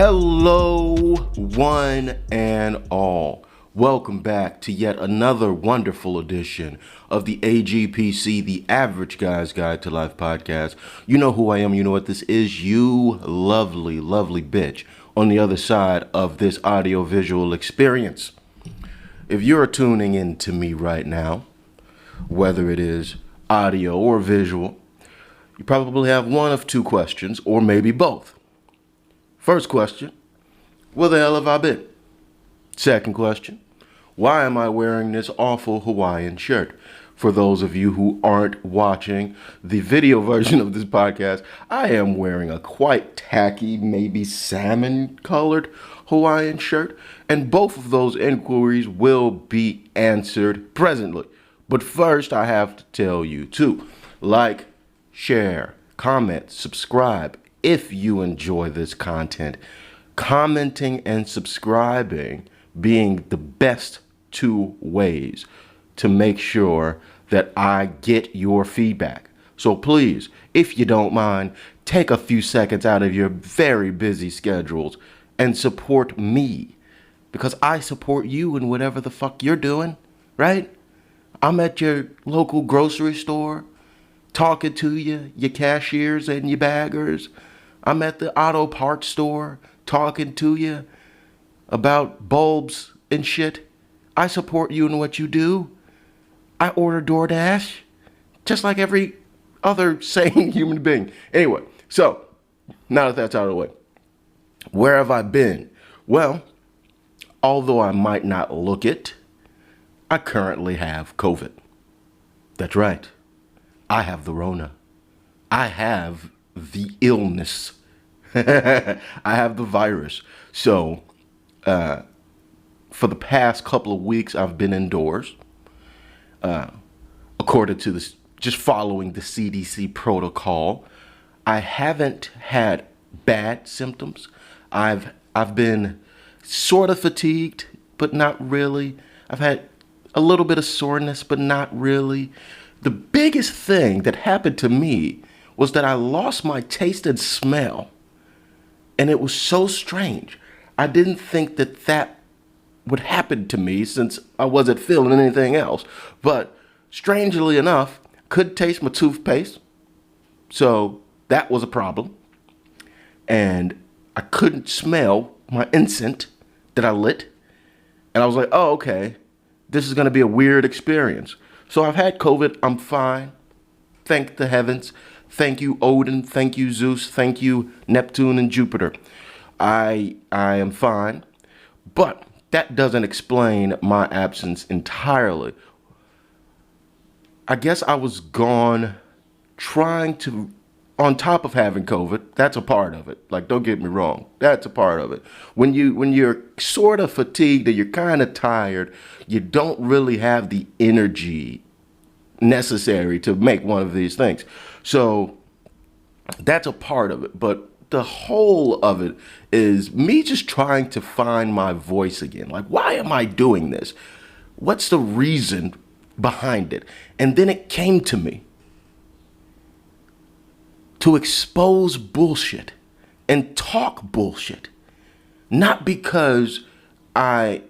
Hello, one and all. Welcome back to yet another wonderful edition of the AGPC, the Average Guy's Guide to Life podcast. You know who I am. You know what this is. You lovely, lovely bitch on the other side of this audio-visual experience. If you're tuning in to me right now, whether it is audio or visual, you probably have one of two questions, or maybe both. First question, where the hell have I been? Second question, why am I wearing this awful Hawaiian shirt? For those of you who aren't watching the video version of this podcast, I am wearing a quite tacky, maybe salmon-colored Hawaiian shirt, and both of those inquiries will be answered presently. But first, I have to tell you to like, share, comment, subscribe if you enjoy this content. Commenting and subscribing being the best two ways to make sure that I get your feedback. So please, if you don't mind, take a few seconds out of your very busy schedules and support me, because I support you in whatever the fuck you're doing, right? I'm at your local grocery store talking to you, your cashiers and your baggers. I'm at the auto parts store talking to you about bulbs and shit. I support you in what you do. I order DoorDash just like every other sane human being. Anyway, so now that that's out of the way, where have I been? Well, although I might not look it, I currently have COVID. That's right. I have the Rona. I have the illness. I have the virus. So, for the past couple of weeks, I've been indoors. According to this, just following the CDC protocol. I haven't had bad symptoms. I've been sort of fatigued, but not really. I've had a little bit of soreness, but not really. The biggest thing that happened to me was that I lost my taste and smell. And it was so strange. I didn't think that that would happen to me since I wasn't feeling anything else. But strangely enough, couldn't taste my toothpaste. So that was a problem. And I couldn't smell my incense that I lit. And I was like, oh, okay, this is going to be a weird experience. So I've had COVID. I'm fine. Thank the heavens. Thank you, Odin. Thank you, Zeus. Thank you, Neptune and Jupiter. I am fine. But that doesn't explain my absence entirely. I guess I was gone trying to, on top of having COVID, that's a part of it. Like, don't get me wrong. That's a part of it. When you're sort of fatigued and you're kind of tired, you don't really have the energy necessary to make one of these things. So that's a part of it. But the whole of it is me just trying to find my voice again. Like, why am I doing this? What's the reason behind it? And then it came to me to expose bullshit and talk bullshit. Not because I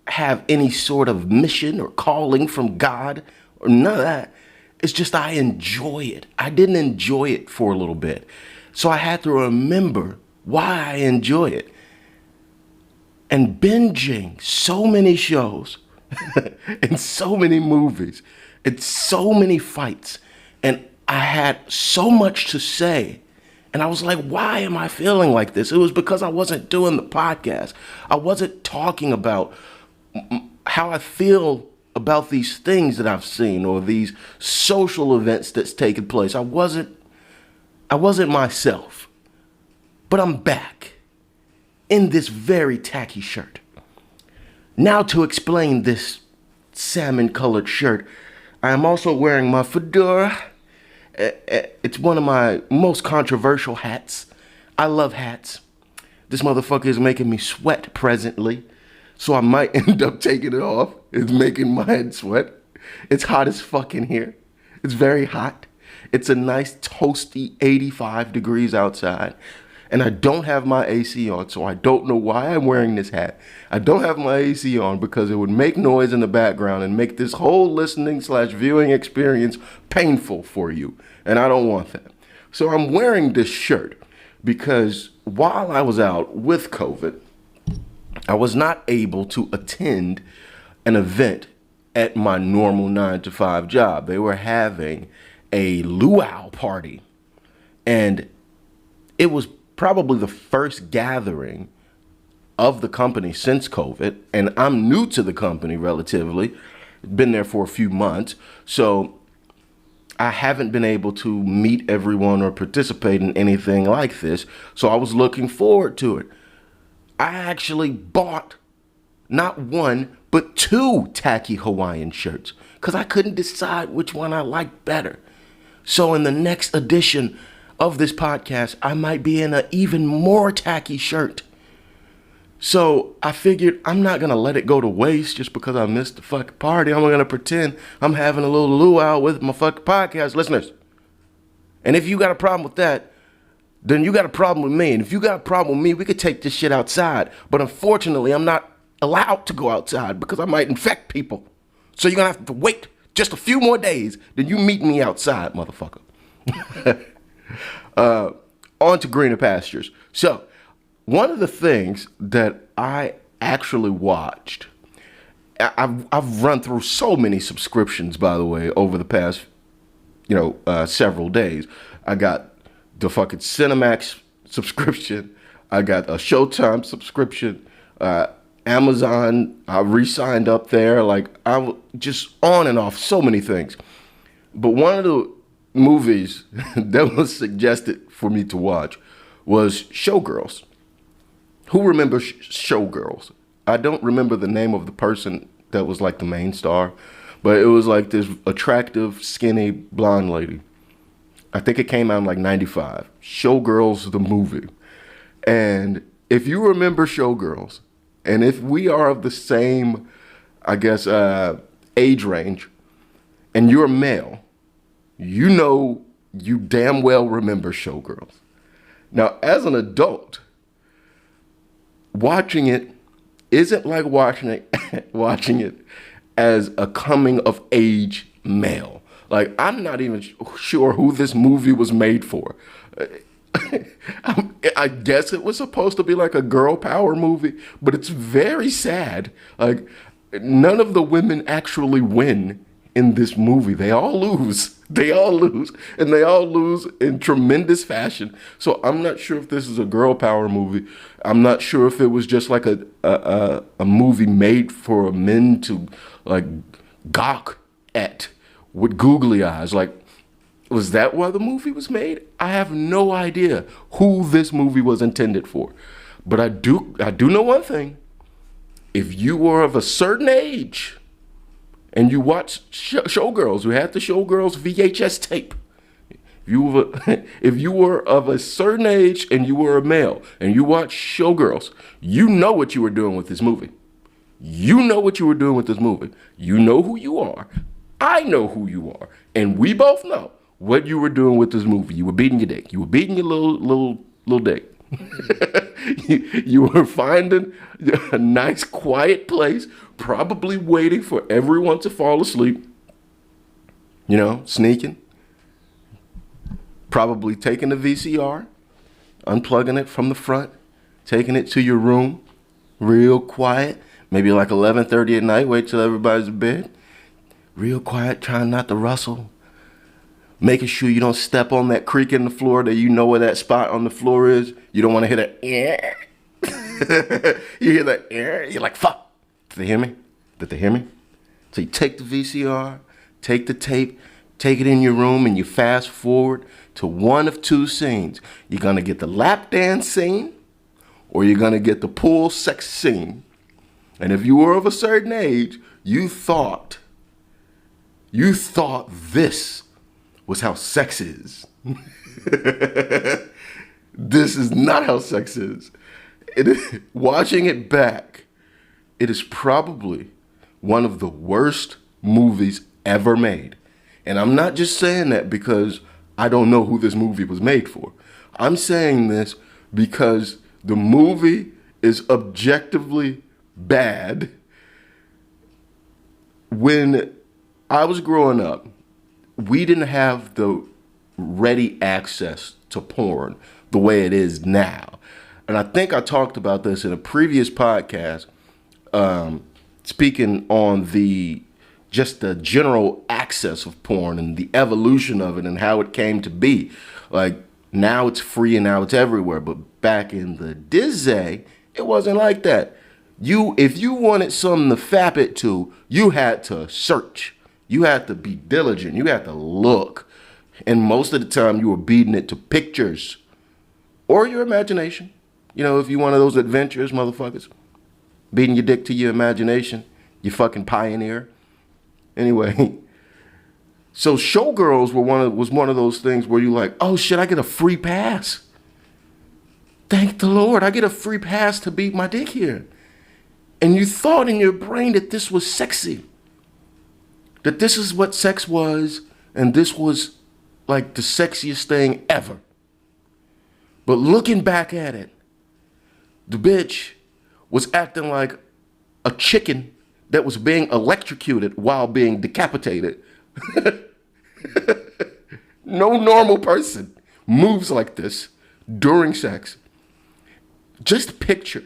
have any sort of mission or calling from God or none of that. It's just I enjoy it. I didn't enjoy it for a little bit. So I had to remember why I enjoy it. And binging so many shows and so many movies and so many fights. And I had so much to say. And I was like, why am I feeling like this? It was because I wasn't doing the podcast. I wasn't talking about how I feel about these things that I've seen or these social events that's taken place. I wasn't myself. But I'm back in this very tacky shirt. Now to explain this salmon-colored shirt, I am also wearing my fedora. It's one of my most controversial hats. I love hats. This motherfucker is making me sweat presently, so I might end up taking it off. It's making my head sweat. It's hot as fuck in here. It's very hot. It's a nice toasty 85 degrees outside. and I don't have my AC on, so I don't know why I'm wearing this hat. I don't have my AC on because it would make noise in the background and make this whole listening/viewing experience painful for you, and I don't want that. So I'm wearing this shirt because while I was out with COVID, I was not able to attend an event at my normal 9-to-5 job. They were having a luau party, and it was probably the first gathering of the company since COVID, and I'm new to the company relatively, been there for a few months, so I haven't been able to meet everyone or participate in anything like this, so I was looking forward to it. I actually bought not one, but 2 tacky Hawaiian shirts because I couldn't decide which one I liked better. So in the next edition of this podcast, I might be in an even more tacky shirt. So I figured I'm not going to let it go to waste just because I missed the fucking party. I'm going to pretend I'm having a little luau with my fucking podcast listeners. And if you got a problem with that, then you got a problem with me. And if you got a problem with me, we could take this shit outside. But unfortunately, I'm not allowed to go outside because I might infect people. So you're going to have to wait just a few more days, then you meet me outside, motherfucker. On to greener pastures. So one of the things that I actually watched, I've run through so many subscriptions, by the way, over the past, several days. I got the fucking Cinemax subscription. I got a Showtime subscription. Amazon, I re-signed up there. Like, I just on and off, so many things. But one of the movies that was suggested for me to watch was Showgirls. Who remembers Showgirls? I don't remember the name of the person that was like the main star, but it was like this attractive, skinny, blonde lady. I think it came out in like 95. Showgirls, the movie. And if you remember Showgirls, and if we are of the same, I guess, age range, and you're male, you damn well remember Showgirls. Now, as an adult, watching it isn't like watching it as a coming of age male. Like, I'm not even sure who this movie was made for. I guess it was supposed to be like a girl power movie, but it's very sad. Like, none of the women actually win in this movie. They all lose. They all lose. And they all lose in tremendous fashion. So I'm not sure if this is a girl power movie. I'm not sure if it was just like a movie made for men to like gawk at with googly eyes. Like, was that why the movie was made? I have no idea who this movie was intended for. But I do know one thing. If you were of a certain age and you watched Showgirls, we had the Showgirls VHS tape. If you were of a certain age and you were a male and you watched Showgirls, you know what you were doing with this movie. You know what you were doing with this movie. You know who you are. I know who you are. And we both know what you were doing with this movie. You were beating your dick. You were beating your little dick. you were finding a nice quiet place, probably waiting for everyone to fall asleep. Sneaking. Probably taking the VCR, unplugging it from the front, taking it to your room, real quiet, maybe like 11:30 at night, wait till everybody's in bed. Real quiet, trying not to rustle. Making sure you don't step on that creak in the floor, that you know where that spot on the floor is. You don't want to hear that, you hear that, you're like, fuck. Did they hear me? Did they hear me? So you take the VCR, take the tape, take it in your room, and you fast forward to one of two scenes. You're going to get the lap dance scene, or you're going to get the pool sex scene. And if you were of a certain age, you thought this was how sex is. This is not how sex is. Watching it back, it is probably one of the worst movies ever made. And I'm not just saying that because I don't know who this movie was made for. I'm saying this because the movie is objectively bad. When I was growing up, we didn't have the ready access to porn the way it is now. And I think I talked about this in a previous podcast, speaking on just the general access of porn and the evolution of it and how it came to be. Like, now it's free and now it's everywhere. But back in the day, it wasn't like that. If you wanted something to fap it to, you had to search. You had to be diligent. You had to look. And most of the time you were beating it to pictures or your imagination. You know, if you're one of those adventurous motherfuckers, beating your dick to your imagination, you fucking pioneer. Anyway, so Showgirls was one of those things where you're like, oh shit, I get a free pass. Thank the Lord, I get a free pass to beat my dick here. And you thought in your brain that this was sexy. That this is what sex was, and this was like the sexiest thing ever. But looking back at it, the bitch was acting like a chicken that was being electrocuted while being decapitated. No normal person moves like this during sex. Just picture,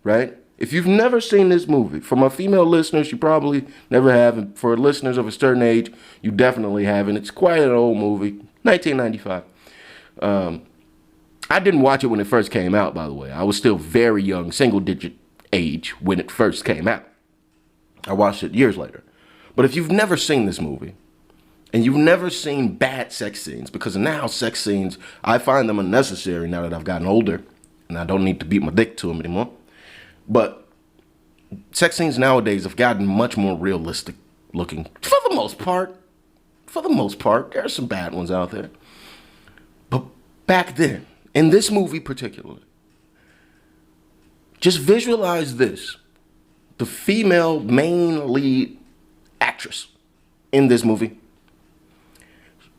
right? If you've never seen this movie, for my female listeners, you probably never have. And for listeners of a certain age, you definitely haven't. It's quite an old movie, 1995. I didn't watch it when it first came out, by the way. I was still very young, single-digit age when it first came out. I watched it years later. But if you've never seen this movie, and you've never seen bad sex scenes, because now sex scenes, I find them unnecessary now that I've gotten older, and I don't need to beat my dick to them anymore. But sex scenes nowadays have gotten much more realistic looking, for the most part. For the most part, there are some bad ones out there. But back then, in this movie particularly, just visualize this. The female main lead actress in this movie,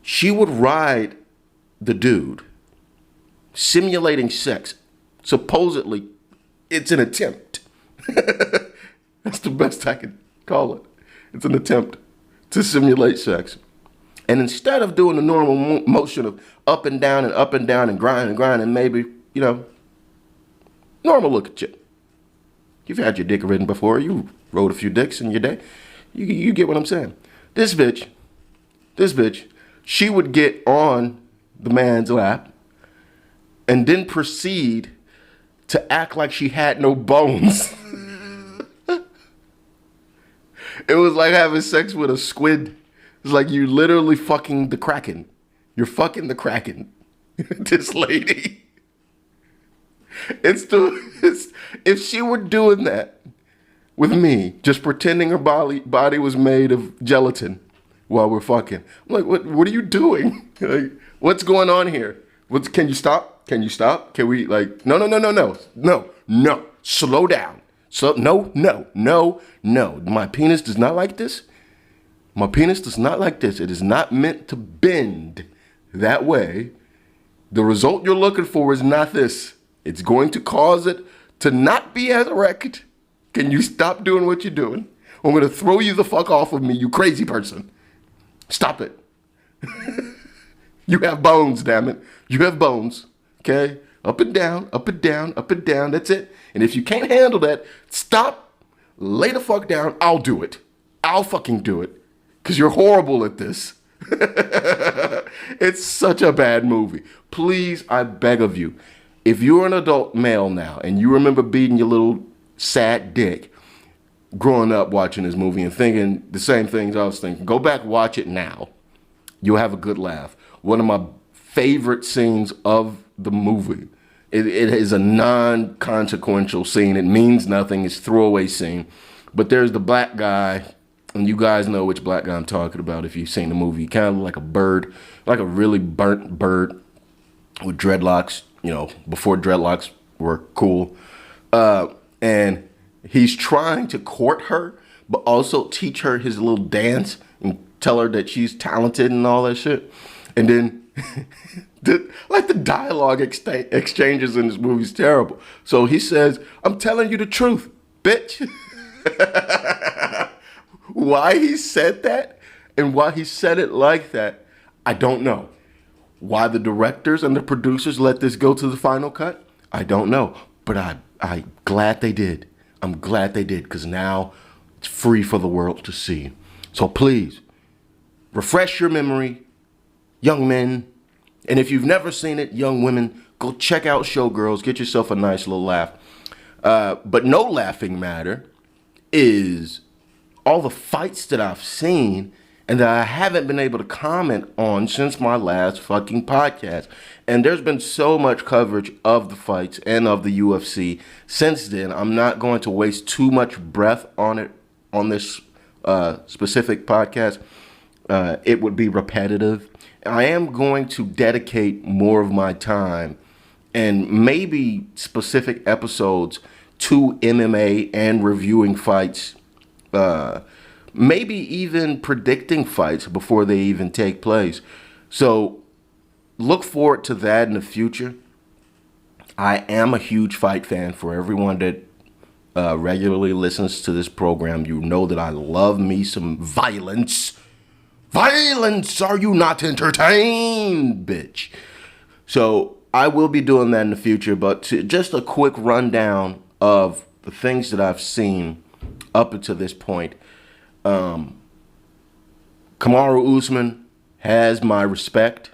she would ride the dude, simulating sex. Supposedly, it's an attempt. That's the best I can call it. It's an attempt to simulate sex. And instead of doing the normal motion of up and down and grind and maybe, you know, normal look at you. You've had your dick ridden before. You rode a few dicks in your day. You get what I'm saying. This bitch, she would get on the man's lap and then proceed to act like she had no bones. It was like having sex with a squid. It's like you literally fucking the Kraken. You're fucking the Kraken. This lady. If she were doing that with me, just pretending her body was made of gelatin while we're fucking, I'm like, what are you doing? Like, what's going on here? Can you stop? Can you stop? Can we, like, no. Slow down. So no. My penis does not like this. My penis does not like this. It is not meant to bend that way. The result you're looking for is not this. It's going to cause it to not be as erect. Can you stop doing what you're doing? I'm going to throw you the fuck off of me, you crazy person. Stop it. You have bones, damn it. You have bones. Okay? Up and down, up and down, up and down. That's it. And if you can't handle that, stop. Lay the fuck down. I'll do it. I'll fucking do it. Because you're horrible at this. It's such a bad movie. Please, I beg of you, if you're an adult male now and you remember beating your little sad dick growing up watching this movie and thinking the same things I was thinking, go back, watch it now. You'll have a good laugh. One of my favorite scenes of the movie. It is a non-consequential scene. It means nothing. It's a throwaway scene. But there's the black guy, and you guys know which black guy I'm talking about if you've seen the movie. Kind of like a bird, like a really burnt bird with dreadlocks, you know, before dreadlocks were cool. And he's trying to court her, but also teach her his little dance and tell her that she's talented and all that shit. And then The dialogue exchanges in this movie is terrible. So he says, "I'm telling you the truth, bitch." Why he said that and why he said it like that, I don't know. Why the directors and the producers let this go to the final cut, I don't know. But I glad they did. I'm glad they did, because now it's free for the world to see. So please, refresh your memory, young men. And if you've never seen it, young women, go check out Showgirls. Get yourself a nice little laugh. But no laughing matter is all the fights that I've seen and that I haven't been able to comment on since my last fucking podcast. And there's been so much coverage of the fights and of the UFC since then. I'm not going to waste too much breath on it on this specific podcast. It would be repetitive. I am going to dedicate more of my time and maybe specific episodes to MMA and reviewing fights. Maybe even predicting fights before they even take place. So look forward to that in the future. I am a huge fight fan. For everyone that regularly listens to this program, you know that I love me some violence. Violence, are you not entertained, bitch? So I will be doing that in the future, but just a quick rundown of the things that I've seen up until this point. Kamaru Usman has my respect.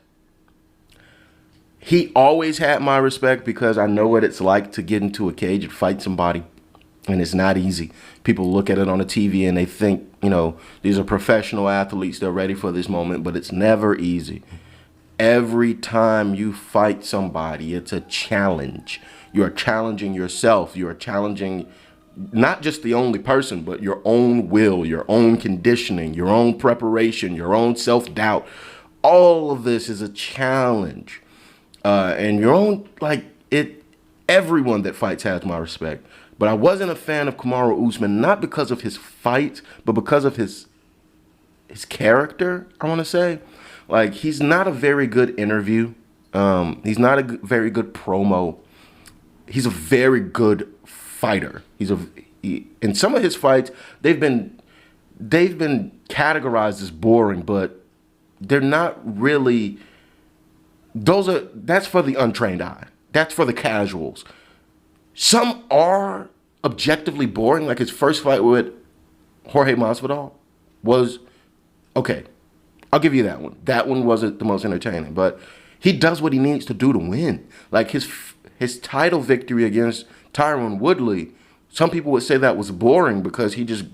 He always had my respect because I know what it's like to get into a cage and fight somebody. And it's not easy. People look at it on the TV and they think, these are professional athletes. They're ready for this moment, but it's never easy. Every time you fight somebody, it's a challenge. You are challenging yourself. You are challenging not just the only person, but your own will, your own conditioning, your own preparation, your own self-doubt. All of this is a challenge. And your own, everyone that fights has my respect. But I wasn't a fan of Kamaru Usman, not because of his fight, but because of his character, I want to say. He's not a very good interview. He's not a very good promo. He's a very good fighter. In some of his fights, they've been categorized as boring, but they're not really. That's for the untrained eye. That's for the casuals. Some are objectively boring, like his first fight with Jorge Masvidal was okay. I'll give you that one. That one wasn't the most entertaining, but he does what he needs to do to win. Like his title victory against Tyron Woodley, some people would say that was boring because he just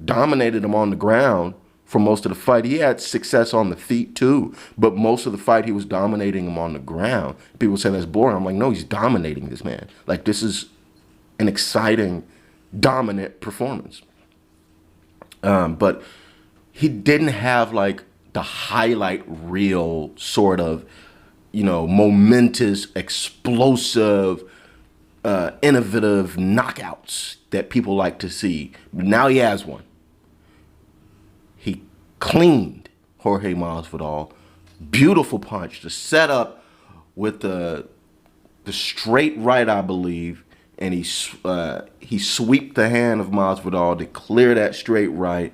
dominated him on the ground for most of the fight. He had success on the feet too, but most of the fight he was dominating him on the ground. People say that's boring. I'm like, no, he's dominating this man. This is an exciting, dominant performance. But he didn't have the highlight reel sort of, momentous, explosive, innovative knockouts that people like to see. But now he has one. He cleaned Jorge Masvidal. Beautiful punch. The setup with the straight right, I believe, and he sweeped the hand of Masvidal to clear that straight right.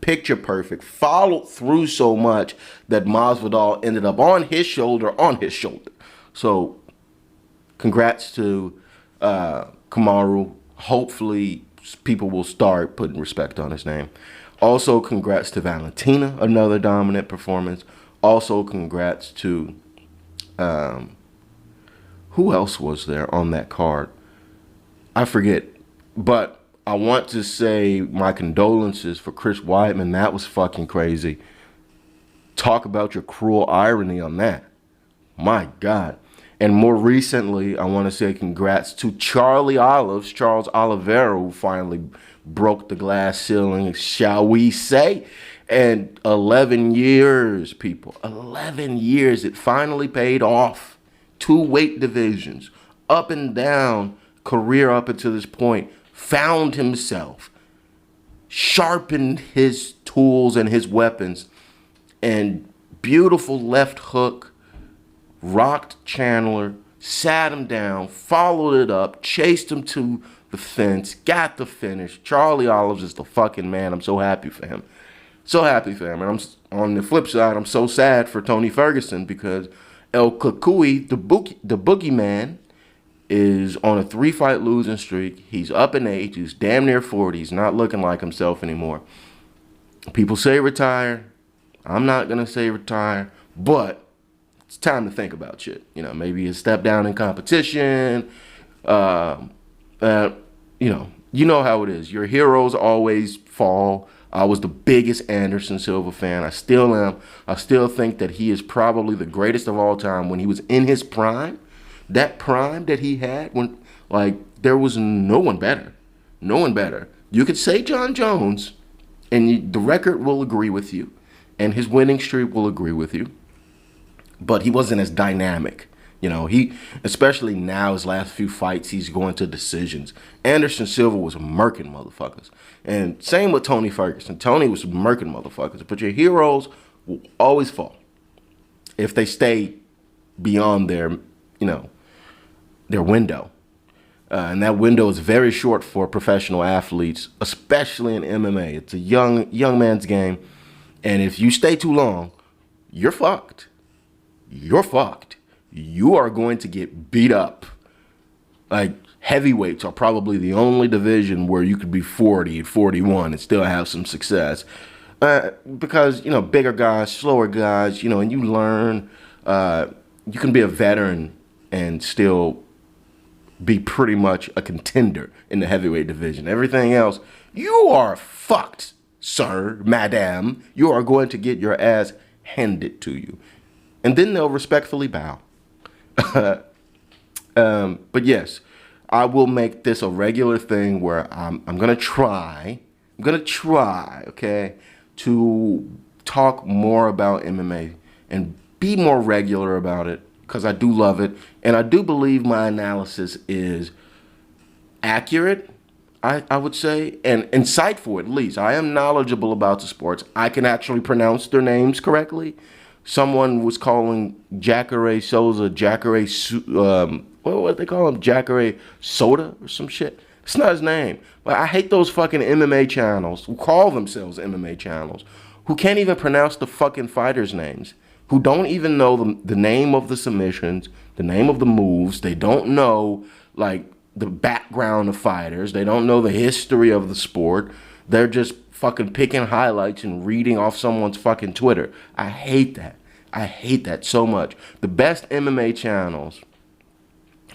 Picture perfect. Followed through so much that Masvidal ended up on his shoulder. So, congrats to Kamaru. Hopefully, people will start putting respect on his name. Also, congrats to Valentina, another dominant performance. Also, congrats to, who else was there on that card? I forget. But I want to say my condolences for Chris Weidman. That was fucking crazy. Talk about your cruel irony on that. My God. And more recently, I want to say congrats to Charles Oliveira, who finally broke the glass ceiling, shall we say. And 11 years, people. 11 years. It finally paid off. 2 weight divisions. Up and down career up until this point. Found himself. Sharpened his tools and his weapons. And Beautiful left hook, rocked Chandler, sat him down, followed it up, chased him to the fence, got the finish. Charlie Olives is the fucking man. I'm so happy for him. So happy for him. And on the flip side, I'm so sad for Tony Ferguson because El Kukui, the boogeyman, is on a 3-fight losing streak. He's up in age. He's damn near 40. He's not looking like himself anymore. People say retire. I'm not going to say retire, but it's time to think about shit. You know, maybe a step down in competition. You know how it is. Your heroes always fall. I was the biggest Anderson Silva fan. I still am. I still think that he is probably the greatest of all time when he was in his prime. That prime that he had when, like, there was no one better. No one better. You could say John Jones, and the record will agree with you, and his winning streak will agree with you. But he wasn't as dynamic. You know, especially now, his last few fights, he's going to decisions. Anderson Silva was murking motherfuckers. And same with Tony Ferguson. Tony was murking motherfuckers. But your heroes will always fall if they stay beyond their window. And that window is very short for professional athletes, especially in MMA. It's a young man's game. And if you stay too long, you're fucked. You're fucked. You are going to get beat up. Like, heavyweights are probably the only division where you could be 40 and 41 and still have some success. Because, bigger guys, slower guys, and you learn. You can be a veteran and still be pretty much a contender in the heavyweight division. Everything else, you are fucked, sir, madam. You are going to get your ass handed to you. And then they'll respectfully bow. But yes, I will make this a regular thing where I'm gonna try, okay, to talk more about MMA and be more regular about it because I do love it and I do believe my analysis is accurate. I would say, and insightful at least. I am knowledgeable about the sports. I can actually pronounce their names correctly. Someone was calling Jacare Souza, what they call him? Jacare Soda or some shit. It's not his name. But I hate those fucking MMA channels who call themselves MMA channels, who can't even pronounce the fucking fighters' names, who don't even know the name of the submissions, the name of the moves. They don't know, like, the background of fighters. They don't know the history of the sport. They're just fucking picking highlights and reading off someone's fucking Twitter. I hate that. I hate that so much. The best MMA channels,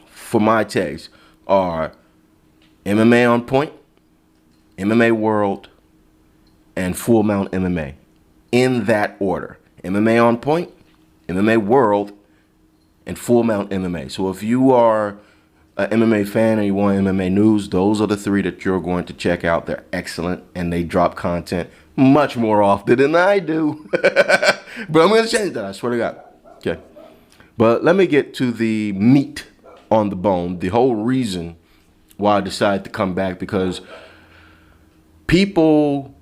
for my taste, are MMA On Point, MMA World, and Full Mount MMA. In that order. MMA On Point, MMA World, and Full Mount MMA. So if you are an MMA fan and you want MMA news, those are the three that you're going to check out. They're excellent, and they drop content much more often than I do. But I'm going to change that, I swear to God. Okay. But let me get to the meat on the bone, the whole reason why I decided to come back, because people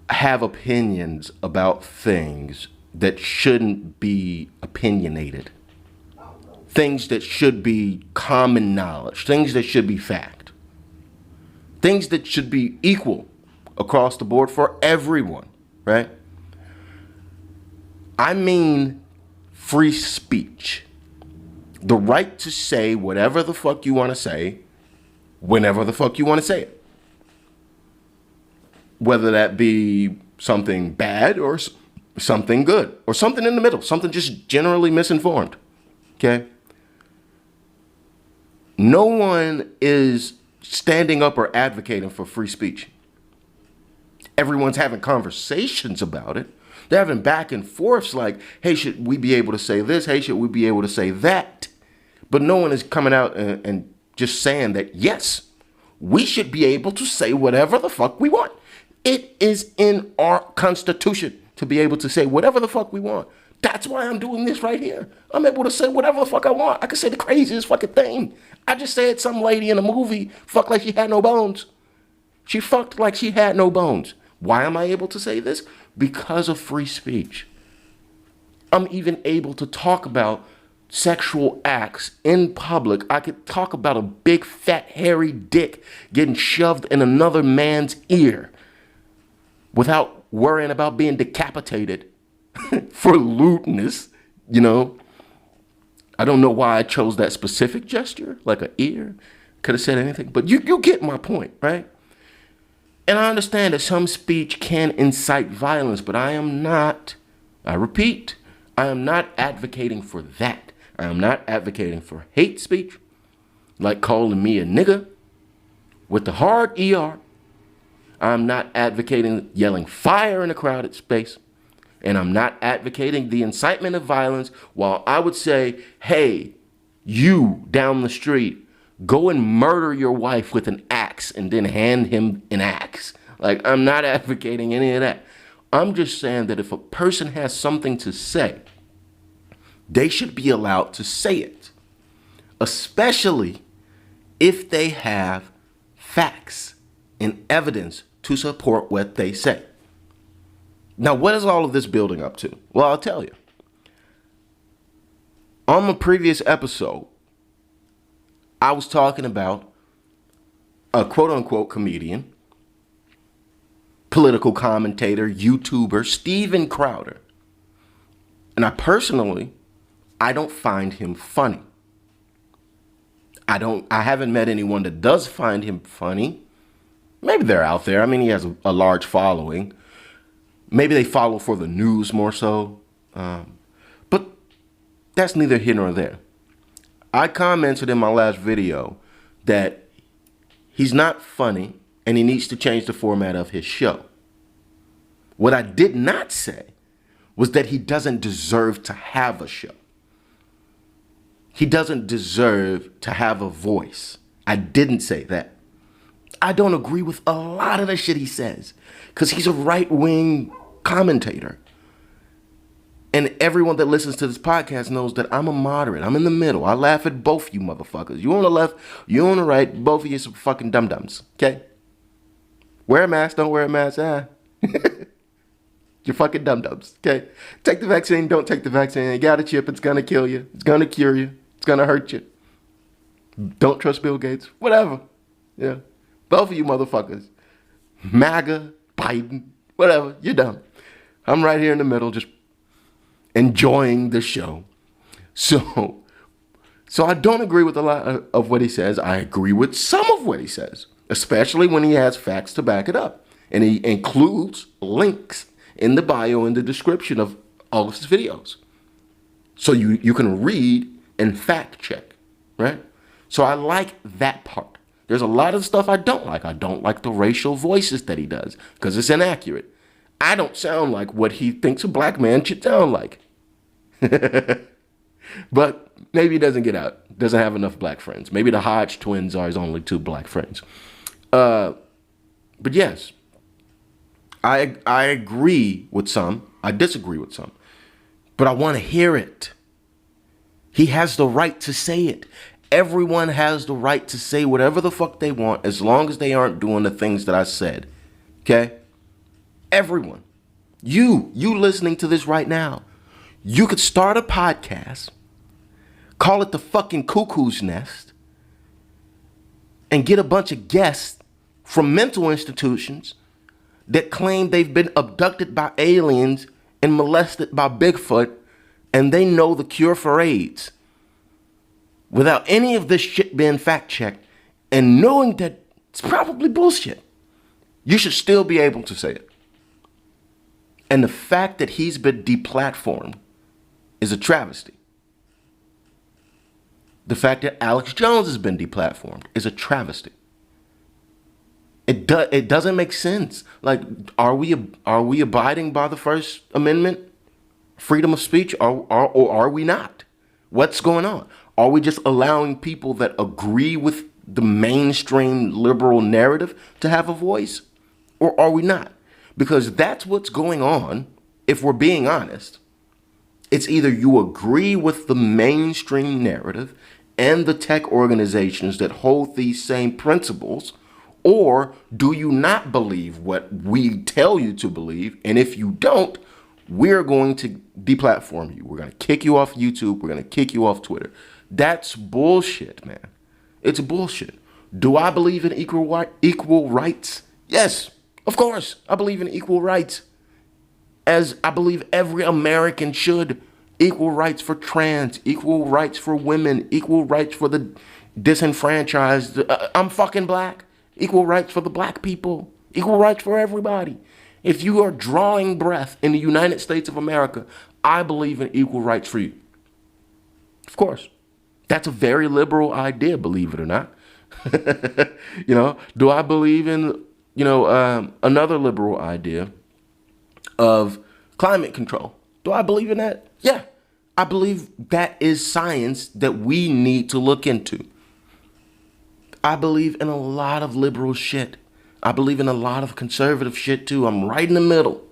have opinions about things that shouldn't be opinionated. Things that should be common knowledge. Things that should be fact. Things that should be equal across the board for everyone, right? I mean free speech. The right to say whatever the fuck you want to say, whenever the fuck you want to say it. Whether that be something bad or something good, or something in the middle, something just generally misinformed, okay? No one is standing up or advocating for free speech. Everyone's having conversations about it. They're having back and forths like, hey, should we be able to say this? Hey, should we be able to say that? But no one is coming out and just saying that, yes, we should be able to say whatever the fuck we want. It is in our Constitution to be able to say whatever the fuck we want. That's why I'm doing this right here. I'm able to say whatever the fuck I want. I can say the craziest fucking thing. I just said some lady in a movie fucked like she had no bones. She fucked like she had no bones. Why am I able to say this? Because of free speech. I'm even able to talk about sexual acts in public. I could talk about a big, fat, hairy dick getting shoved in another man's ear without worrying about being decapitated for lewdness, you know? I don't know why I chose that specific gesture, like an ear. Could have said anything, but you get my point, right? And I understand that some speech can incite violence, but I repeat, I am not advocating for that. I am not advocating for hate speech, like calling me a nigga with the hard ER. I'm not advocating yelling fire in a crowded space. And I'm not advocating the incitement of violence, while I would say, hey, you down the street, go and murder your wife with an axe and then hand him an axe. Like, I'm not advocating any of that. I'm just saying that if a person has something to say, they should be allowed to say it, especially if they have facts and evidence to support what they say. Now, what is all of this building up to? Well, I'll tell you. On the previous episode, I was talking about a quote-unquote comedian, political commentator, YouTuber, Steven Crowder. And I don't find him funny. I haven't met anyone that does find him funny. Maybe they're out there. I mean, he has a large following. Maybe they follow for the news more so. But that's neither here nor there. I commented in my last video that he's not funny and he needs to change the format of his show. What I did not say was that he doesn't deserve to have a show. He doesn't deserve to have a voice. I didn't say that. I don't agree with a lot of the shit he says because he's a right-wing commentator. And everyone that listens to this podcast knows that I'm a moderate. I'm in the middle. I laugh at both you motherfuckers. You on the left, you on the right, both of you some fucking dum-dums, okay? Wear a mask, don't wear a mask, You're fucking dum-dums, okay? Take the vaccine, don't take the vaccine. You got a chip, it's gonna kill you. It's gonna cure you. It's gonna hurt you. Don't trust Bill Gates. Whatever. Yeah. Both of you motherfuckers. MAGA, Biden, whatever. You're dumb. I'm right here in the middle just enjoying the show. So I don't agree with a lot of what he says. I agree with some of what he says, especially when he has facts to back it up. And he includes links in the bio and the description of all of his videos. So you can read and fact check, right? So I like that part. There's a lot of stuff I don't like. I don't like the racial voices that he does because it's inaccurate. I don't sound like what he thinks a black man should sound like. But maybe he doesn't get out. Doesn't have enough black friends. Maybe the Hodge twins are his only two black friends. But yes, I agree with some. I disagree with some. But I want to hear it. He has the right to say it. Everyone has the right to say whatever the fuck they want as long as they aren't doing the things that I said. Okay? Everyone. You listening to this right now. You could start a podcast, call it the fucking Cuckoo's Nest, and get a bunch of guests from mental institutions that claim they've been abducted by aliens and molested by Bigfoot, and they know the cure for AIDS. Without any of this shit being fact-checked and knowing that it's probably bullshit, you should still be able to say it. And the fact that he's been deplatformed is a travesty. The fact that Alex Jones has been deplatformed is a travesty. It doesn't make sense. Like, are we abiding by the First Amendment, freedom of speech, or are we not? What's going on? Are we just allowing people that agree with the mainstream liberal narrative to have a voice? Or are we not? Because that's what's going on, if we're being honest. It's either you agree with the mainstream narrative and the tech organizations that hold these same principles, or do you not believe what we tell you to believe? And if you don't, we're going to deplatform you. We're going to kick you off YouTube. We're going to kick you off Twitter. That's bullshit, man. It's bullshit. Do I believe in equal rights? Yes, of course. I believe in equal rights. As I believe every American should. Equal rights for trans, equal rights for women, equal rights for the disenfranchised. I'm fucking black. Equal rights for the black people. Equal rights for everybody. If you are drawing breath in the United States of America, I believe in equal rights for you. Of course. That's a very liberal idea, believe it or not. Do I believe in, another liberal idea of climate control? Do I believe in that? Yeah. I believe that is science that we need to look into. I believe in a lot of liberal shit. I believe in a lot of conservative shit too. I'm right in the middle.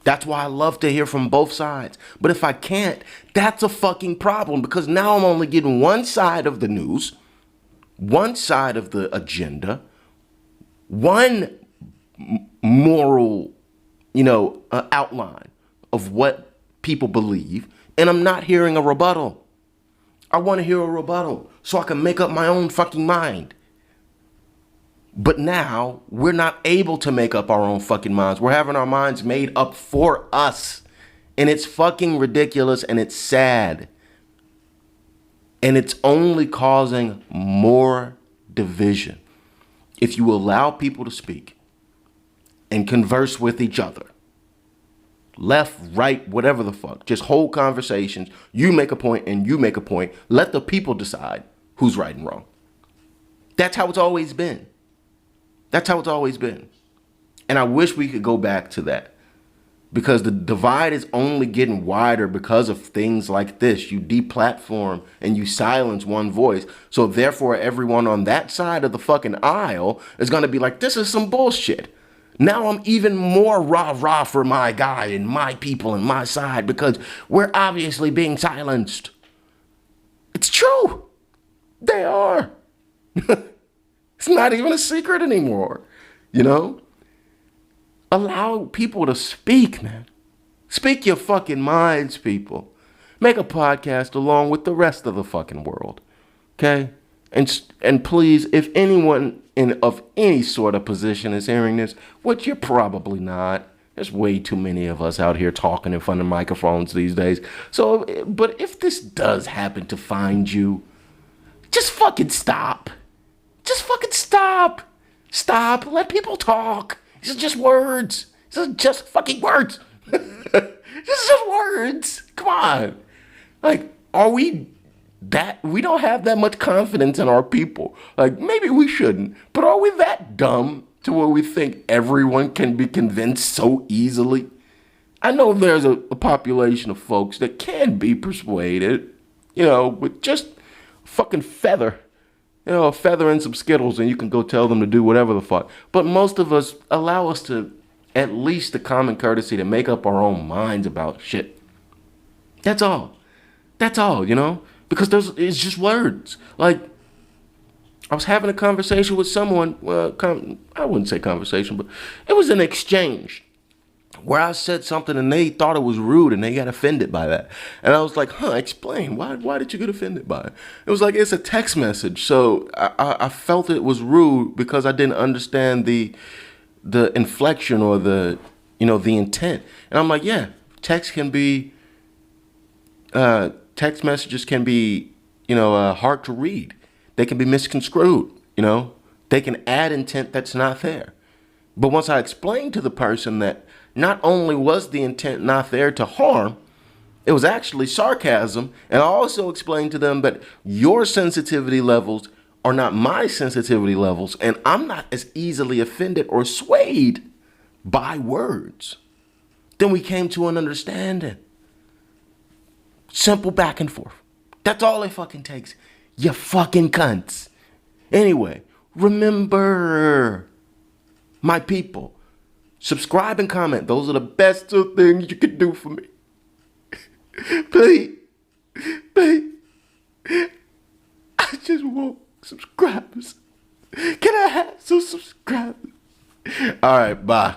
That's why I love to hear from both sides. But if I can't, that's a fucking problem, because now I'm only getting one side of the news, one side of the agenda, one moral, outline of what people believe, and I'm not hearing a rebuttal. I want to hear a rebuttal so I can make up my own fucking mind. But now we're not able to make up our own fucking minds. We're having our minds made up for us. And it's fucking ridiculous, and it's sad. And it's only causing more division. If you allow people to speak and converse with each other, left, right, whatever the fuck, just hold conversations. You make a point and you make a point. Let the people decide who's right and wrong. That's how it's always been. That's how it's always been. And I wish we could go back to that, because the divide is only getting wider because of things like this. You deplatform and you silence one voice. So therefore, everyone on that side of the fucking aisle is going to be like, this is some bullshit. Now I'm even more rah-rah for my guy and my people and my side, because we're obviously being silenced. It's true. They are. It's not even a secret anymore, Allow people to speak, man. Speak your fucking minds, people. Make a podcast along with the rest of the fucking world, okay? And please, if anyone of any sort of position is hearing this, which you're probably not. There's way too many of us out here talking in front of microphones these days. So, but if this does happen to find you, just fucking stop. Just fucking stop. Stop. Let people talk. These are just words. These are just fucking words. This is just words. Come on. Like, are we that? We don't have that much confidence in our people. Like, maybe we shouldn't. But are we that dumb to where we think everyone can be convinced so easily? I know there's a population of folks that can be persuaded, with just fucking feather. A feather and some Skittles, and you can go tell them to do whatever the fuck. But most of us allow us to, at least the common courtesy, to make up our own minds about shit. That's all. That's all, Because it's just words. Like, I was having a conversation with someone, I wouldn't say conversation, but it was an exchange where I said something and they thought it was rude and they got offended by that. And I was like, explain. Why did you get offended by it? It was like, it's a text message. So I felt it was rude because I didn't understand the inflection or the intent. And I'm like, yeah, text messages can be, hard to read. They can be misconstrued, They can add intent that's not there. But once I explained to the person that not only was the intent not there to harm, it was actually sarcasm. And I also explained to them that your sensitivity levels are not my sensitivity levels. And I'm not as easily offended or swayed by words. Then we came to an understanding. Simple back and forth. That's all it fucking takes. You fucking cunts. Anyway, remember, my people, subscribe and comment. Those are the best two things you can do for me. Please. I just want subscribers. Can I have some subscribers? All right, bye.